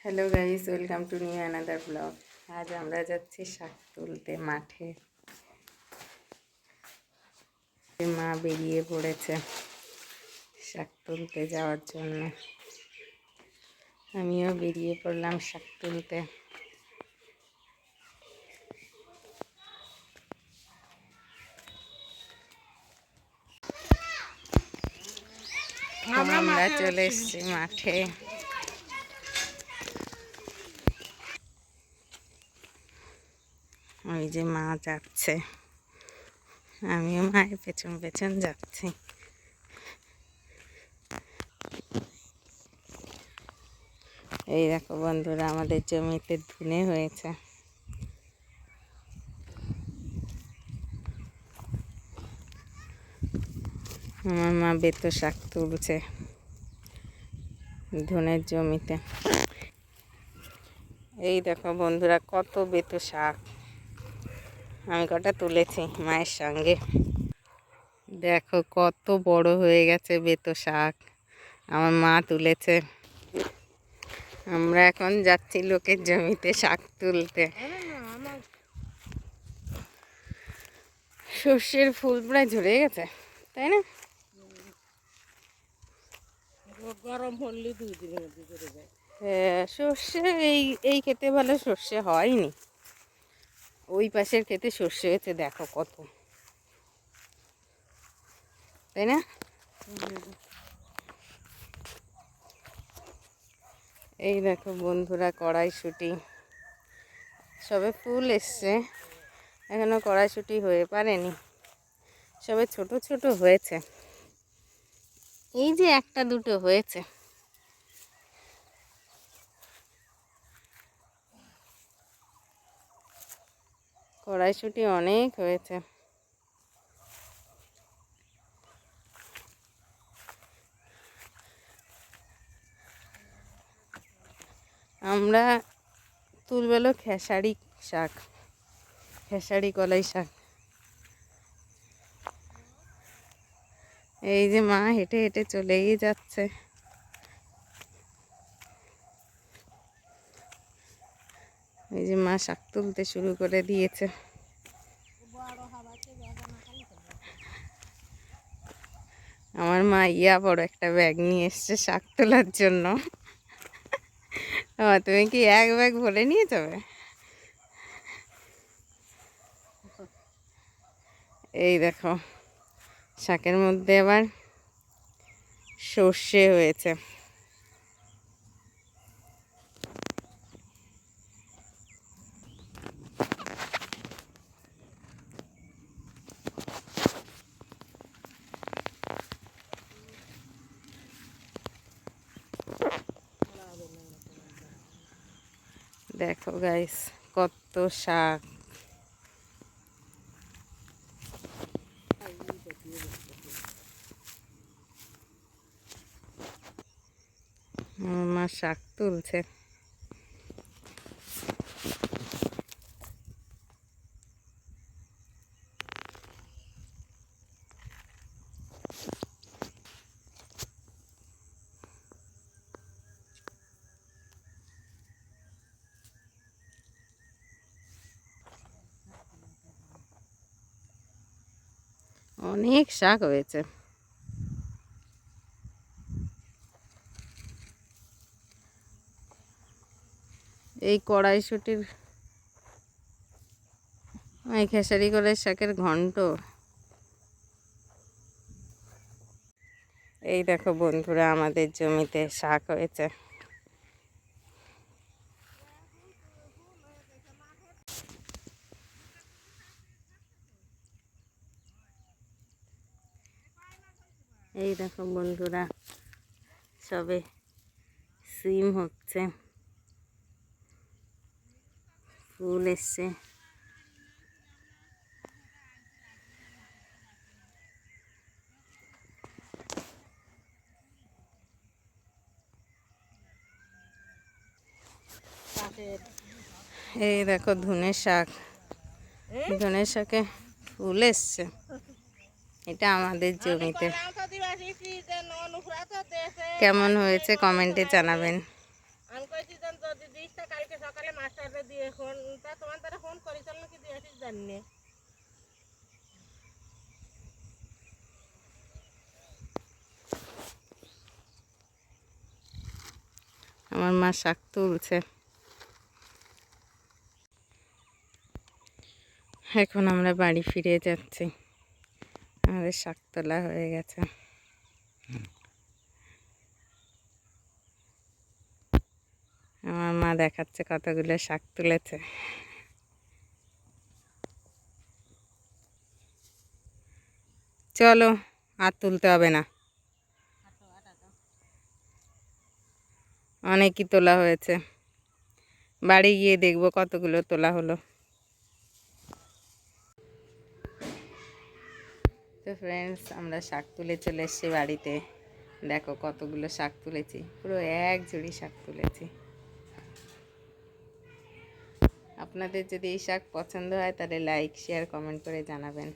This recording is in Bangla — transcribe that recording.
Hello guys, welcome to new another blog. আজ আমরা যাচ্ছি শাক তুলতে মাঠে। মা বেরিয়ে পড়েছে শাক তুলতে যাওয়ার জন্য। আমিও বেরিয়ে পড়লাম শাক তুলতে। আমরা চলে এসেছি মাঠে। ওই যে মা যাচ্ছে, আমিও মায়ের পেছন পেছন যাচ্ছি। এই দেখো বন্ধুরা, আমাদের জমিতে ধুনে হয়েছে। আমার মা বেতো শাক তুলছে ধনের জমিতে। এই দেখো বন্ধুরা, কত বেতো শাক। আমি কটা তুলেছি মায়ের সঙ্গে। দেখো কত বড় হয়ে গেছে বেতো শাক, আমার মা তুলেছে। আমরা এখন যাচ্ছি লোকের জমিতে শাক তুলতে। সর্ষের ফুল প্রায় ঝরে গেছে, তাই না? গরম পড়লে 2 দিনের মধ্যে ঝরে যায়। হ্যাঁ, সর্ষে এই খেতে ভালো সর্ষে হয়নি। ওই পাশের খেতে সর্ষে হয়েছে, দেখো কত, তাই না? এই দেখো বন্ধুরা, কড়াইশুঁটি সবে ফুল এসছে, এখনো কড়াইশুঁটি হয়ে পারেনি, সবে ছোট ছোট হয়েছে। এই যে একটা দুটো হয়েছে। কড়াইশুঁটি অনেক হয়েছে। আমরা তুলবেলো খেসারি শাক, খেসারি কলাই শাক। এই যে মা হেঁটে হেঁটে চলেই যাচ্ছে। এই যে মা শাক তুলতে শুরু করে দিয়েছে। আমার মা বড় একটা ব্যাগ নিয়ে এসছে শাক তোলার জন্য। তুমি কি এক ব্যাগ ভরে নিয়ে যাবে? এই দেখো, শাকের মধ্যে আবার সর্ষে হয়েছে। দেখো গাইস, কত শাক। আমার মা শাক তুলছে। অনেক শাক হয়েছে। এই কড়াইশুঁটির, এই খেসারি কলাই শাকের ঘন্ট। এই দেখো বন্ধুরা, আমাদের জমিতে শাক হয়েছে। এই দেখো বন্ধুরা, সবে সিম হচ্ছে, ফুল এসছে। এই দেখো ধনে শাক, ধনে শাকে ফুল এসছে। এটা আমাদের জমিতে। কেমন হয়েছে কমেন্টে জানাবেন। সকালে মাস্টাররে দিয়ে ফোন তা তোমার দ্বারা ফোন করি চল নাকি দিয়ে আসিস জানি না। আমার মা শাক তুলছে। এখন আমরা বাড়ি ফিরে যাচ্ছি, আমাদের শাক তোলা হয়ে গেছে। আমার মা দেখাচ্ছে কতগুলো শাক তুলেছে। চলো, আর তুলতে হবে না, অনেকই তোলা হয়েছে। বাড়ি গিয়ে দেখবো কতগুলো তোলা হলো। তো ফ্রেন্ডস, আমরা শাক তুলে চলে এসেছি বাড়িতে। দেখো কতগুলো শাক তুলেছি, পুরো এক ঝুড়ি শাক তুলেছি। আপনাদের যদি এই শাক পছন্দ হয় তাহলে লাইক শেয়ার কমেন্ট করে জানাবেন।